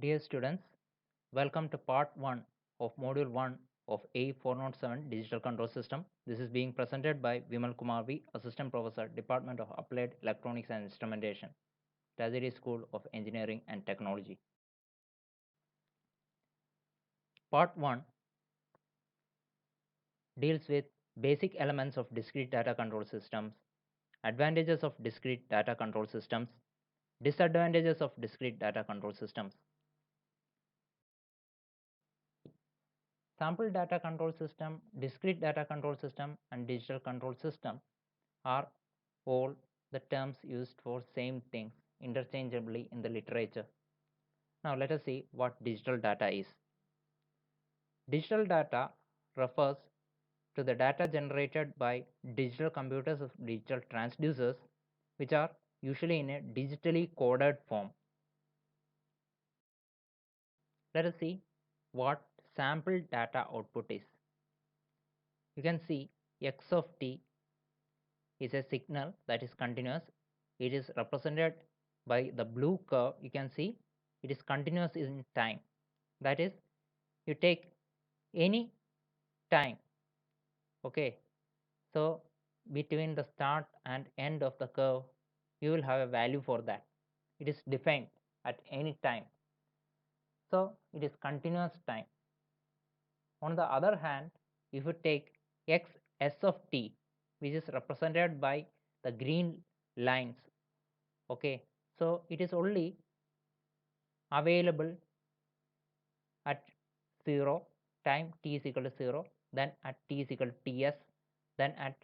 Dear students, welcome to part 1 of module 1 of A407 Digital Control System. This is being presented by Vimal Kumar V, Assistant Professor, Department of Applied Electronics and Instrumentation, Taziri School of Engineering and Technology. Part 1 deals with basic elements of discrete data control systems, advantages of discrete data control systems, disadvantages of discrete data control systems. Sample data control system, discrete data control system, and digital control system are all the terms used for same things interchangeably in the literature. Now let us see what digital data is. Digital data refers to the data generated by digital computers of digital transducers, which are usually in a digitally coded form. Let us see what sample data output is. You can see x of t is a signal that is continuous. It is represented by the blue curve. You can see it is continuous in time. That is, you take any time, okay, so between the start and end of the curve you will have a value for that. It is defined at any time, so it is continuous time. On the other hand, if you take x s of t, which is represented by the green lines, okay, so it is only available at 0 time t is equal to 0, then at t is equal to ts, then at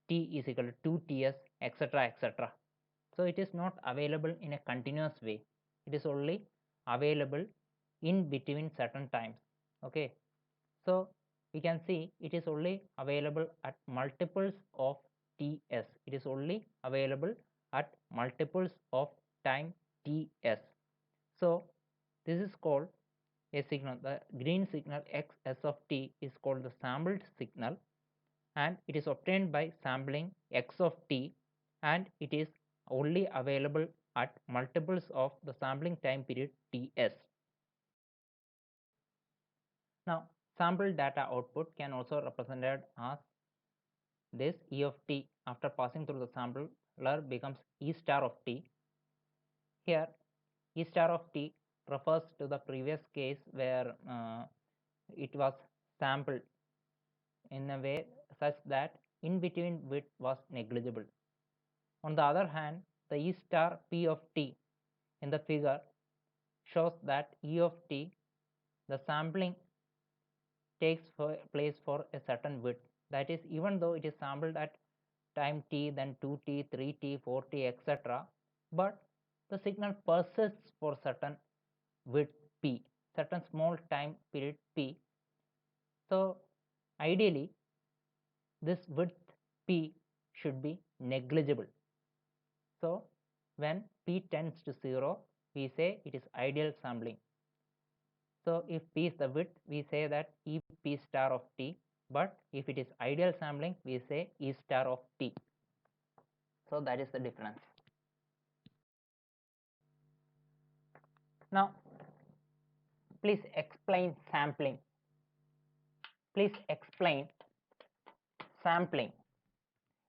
t is equal to 2ts, etc., etc. So it is not available in a continuous way. It is only available in between certain times. Okay, so we can see it is only available at multiples of ts. It is only available at multiples of time ts. So this is called a signal. The green signal x s of t is called the sampled signal, and it is obtained by sampling x of t, and it is only available at multiples of the sampling time period ts. Now sample data output can also represented as this: e of t after passing through the sampler becomes e star of t. Here e star of t refers to the previous case where it was sampled in a way such that in between bit was negligible. On the other hand, the E star P of t in the figure shows that E of t, the sampling takes place for a certain width. That is, even though it is sampled at time t, then 2t, 3t, 4t, etc., but the signal persists for certain width p, certain small time period p. So ideally this width p should be negligible. So when p tends to 0, we say it is ideal sampling. So if p is the width, we say that e p star of t, but if it is ideal sampling, we say e star of t. So that is the difference. Now please explain sampling. Please explain sampling.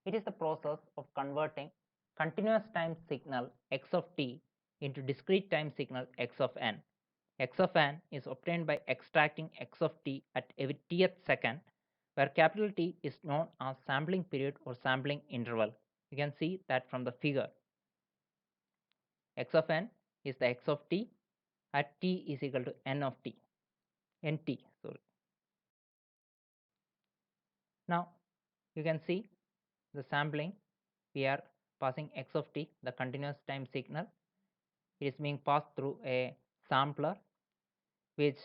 It is the process of converting continuous time signal x of t into discrete time signal x of n. X of n is obtained by extracting x of t at every tth second, where capital T is known as sampling period or sampling interval. You can see that from the figure. X of n is the x of t at t is equal to n of t, nt, sorry. Now you can see the sampling. We are passing x of t, the continuous time signal. It is being passed through a sampler which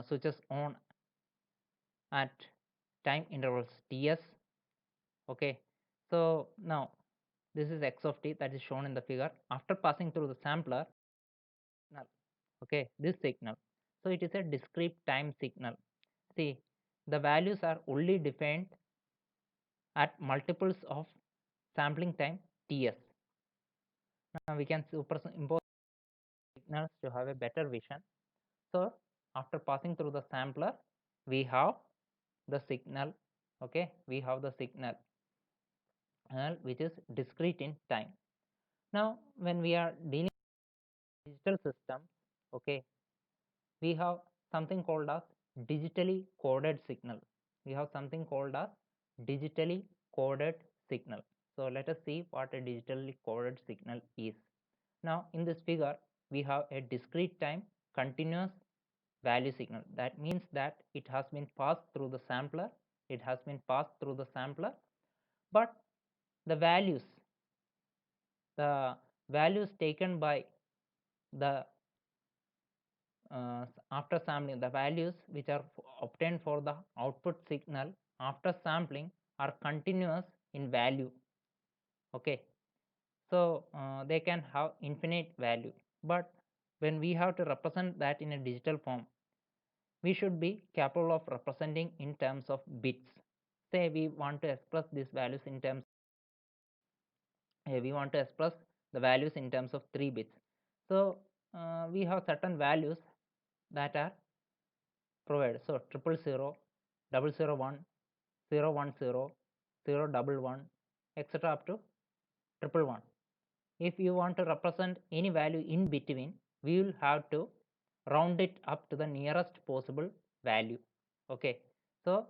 switches on at time intervals ts. Okay, so now this is x of t that is shown in the figure. After passing through the sampler, okay, this signal, so it is a discrete time signal. See, the values are only defined at multiples of sampling time ts. Now we can superimpose signals to have a better vision. So after passing through the sampler, we have the signal. Okay, we have the signal which is discrete in time. Now when we are dealing with digital system, okay, we have something called as digitally coded signal. We have something called as digitally coded signal. So let us see what a digitally coded signal is. Now in this figure we have a discrete time continuous value signal. That means that it has been passed through the sampler. It has been passed through the sampler, but the values taken by the after sampling, the values which are obtained for the output signal after sampling are continuous in value. Okay, so they can have infinite value, but when we have to represent that in a digital form, we should be capable of representing in terms of bits. Say we want to express these values in terms, we want to express the values in terms of 3 bits. So we have certain values that are provided. So 000, 001, 010, 011, etc. up to 111. If you want to represent any value in between, we will have to round it up to the nearest possible value. Okay, so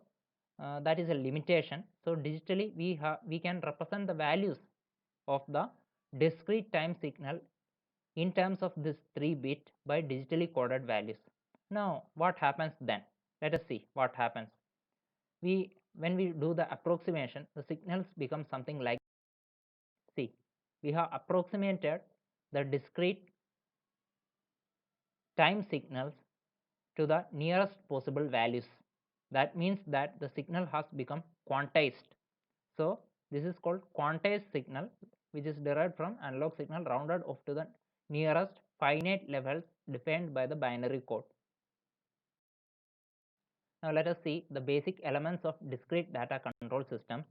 that is a limitation. So digitally we can represent the values of the discrete time signal in terms of this 3-bit by digitally coded values. Now what happens then? Let us see what happens. When we do the approximation, the signals become something like, see, we have approximated the discrete time signals to the nearest possible values. That means that the signal has become quantized. So this is called quantized signal, which is derived from analog signal rounded off to the nearest finite levels defined by the binary code. Now let us see the basic elements of discrete data control systems,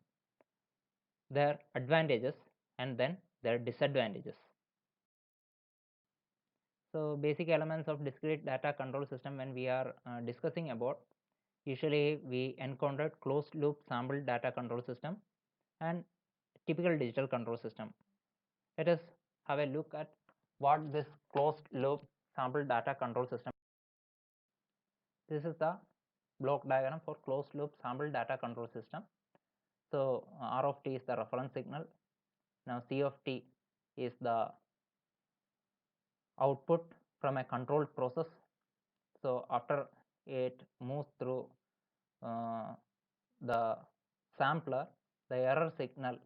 their advantages and then their disadvantages. So basic elements of discrete data control system, when we are discussing about, usually we encountered closed loop sample data control system and typical digital control system. Let us have a look at what this closed loop sample data control system. This is the block diagram for closed loop sample data control system. So R of t is the reference signal. Now C of t is the output from a controlled process. So after it moves through the sampler, the error signal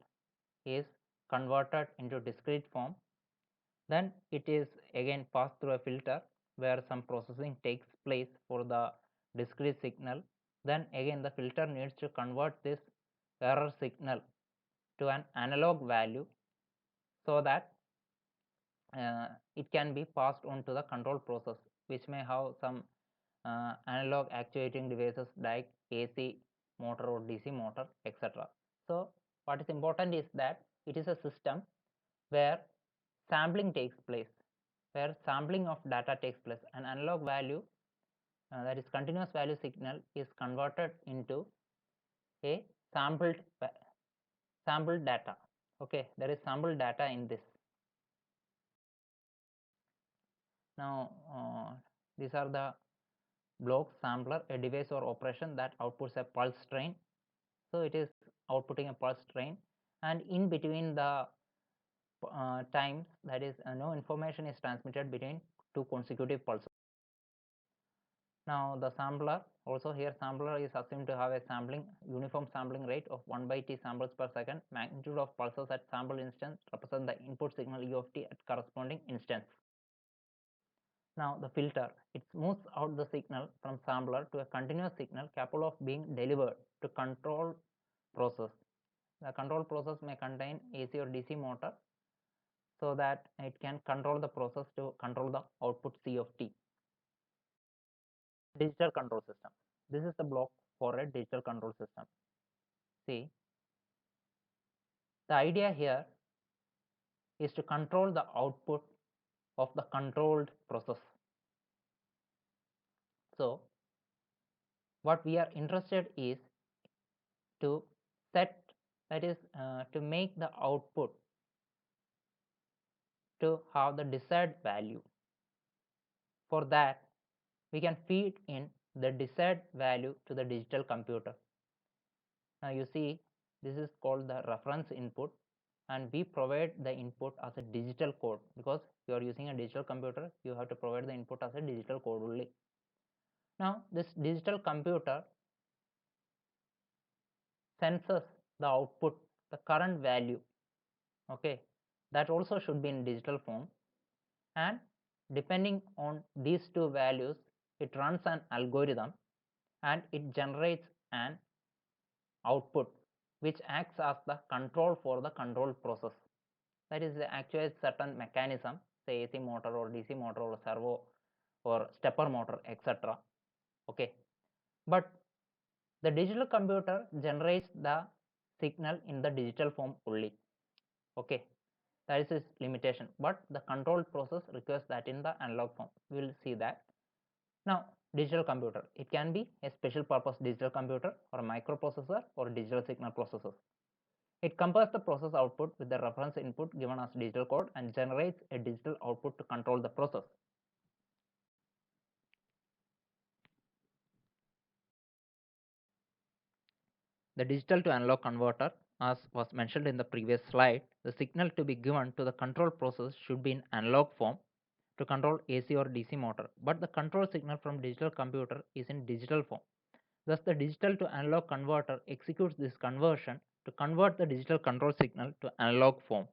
is converted into discrete form. Then it is again passed through a filter where some processing takes place for the discrete signal. Then again the filter needs to convert this error signal to an analog value so that it can be passed on to the control process, which may have some analog actuating devices like AC motor or DC motor, etc. So what is important is that it is a system where sampling takes place, where sampling of data takes place. An analog value, that is continuous value signal, is converted into a sampled data. Okay, there is sampled data in this. Now these are the block sampler, a device or operation that outputs a pulse train. So it is outputting a pulse train, and in between the times, that is no information is transmitted between two consecutive pulses. Now the sampler, also here sampler is assumed to have a uniform sampling rate of 1 by t samples per second. Magnitude of pulses at sample instance represent the input signal u of t at corresponding instance. Now the filter, it moves out the signal from sampler to a continuous signal capable of being delivered to control process. The control process may contain AC or DC motor so that it can control the process to control the output C of t. Digital control system. This is the block for a digital control system. See, the idea here is to control the output of the controlled process. So what we are interested is to set, that is to make the output to have the desired value. For that, we can feed in the desired value to the digital computer. Now you see, this is called the reference input, and we provide the input as a digital code, because you are using a digital computer, you have to provide the input as a digital code only. Now this digital computer senses the output, the current value, okay, that also should be in digital form, and depending on these two values, it runs an algorithm and it generates an output which acts as the control for the control process. That is actually a certain mechanism, say AC motor or DC motor or servo or stepper motor, etc. Okay, but the digital computer generates the signal in the digital form only. Okay, that is its limitation, but the control process requires that in the analog form. We will see that. Now digital computer, it can be a special purpose digital computer or a microprocessor or digital signal processor. It compares the process output with the reference input given as digital code and generates a digital output to control the process. The digital to analog converter, as was mentioned in the previous slide, the signal to be given to the control process should be in analog form to control AC or DC motor, but the control signal from digital computer is in digital form. Thus, the digital to analog converter executes this conversion to convert the digital control signal to analog form.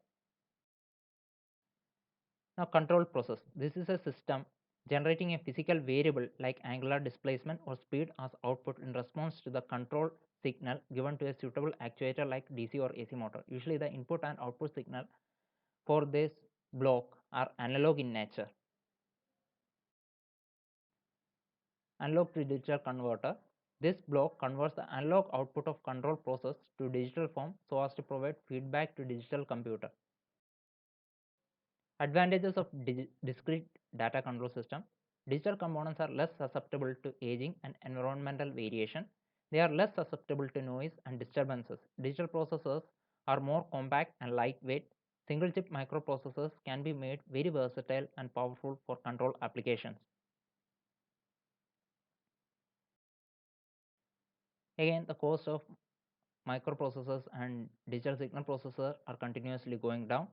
Now, control process. This is a system generating a physical variable like angular displacement or speed as output in response to the control signal given to a suitable actuator like DC or AC motor. Usually, the input and output signal for this block are analog in nature. Analog to digital converter. This block converts the analog output of control process to digital form so as to provide feedback to digital computer. Advantages of discrete data control system. Digital components are less susceptible to aging and environmental variation. They are less susceptible to noise and disturbances. Digital processors are more compact and lightweight. Single chip microprocessors can be made very versatile and powerful for control applications. Again, the cost of microprocessors and digital signal processor are continuously going down.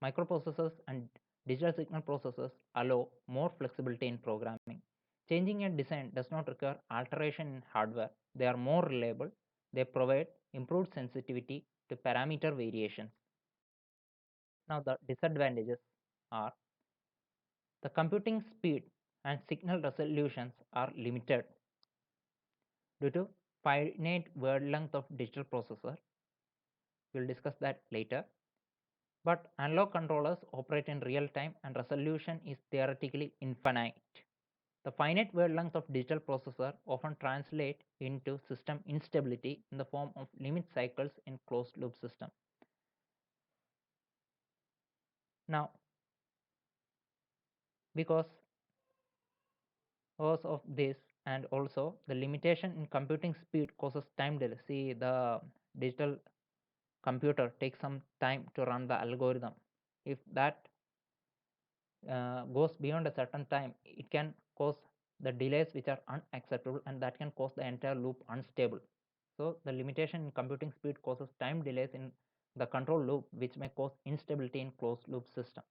Microprocessors and digital signal processors allow more flexibility in programming. Changing a design does not require alteration in hardware. They are more reliable. They provide improved sensitivity to parameter variations. Now, the disadvantages are the computing speed and signal resolutions are limited due to finite word length of digital processor. We'll discuss that later. But analog controllers operate in real time and resolution is theoretically infinite. The finite wavelength of digital processor often translate into system instability in the form of limit cycles in closed loop system. Now, because of this and also the limitation in computing speed causes time delay. See, the digital computer takes some time to run the algorithm. If that goes beyond a certain time, it can cause the delays which are unacceptable and that can cause the entire loop unstable. So the limitation in computing speed causes time delays in the control loop which may cause instability in closed loop system.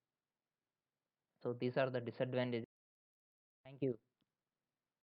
So these are the disadvantages. Thank you.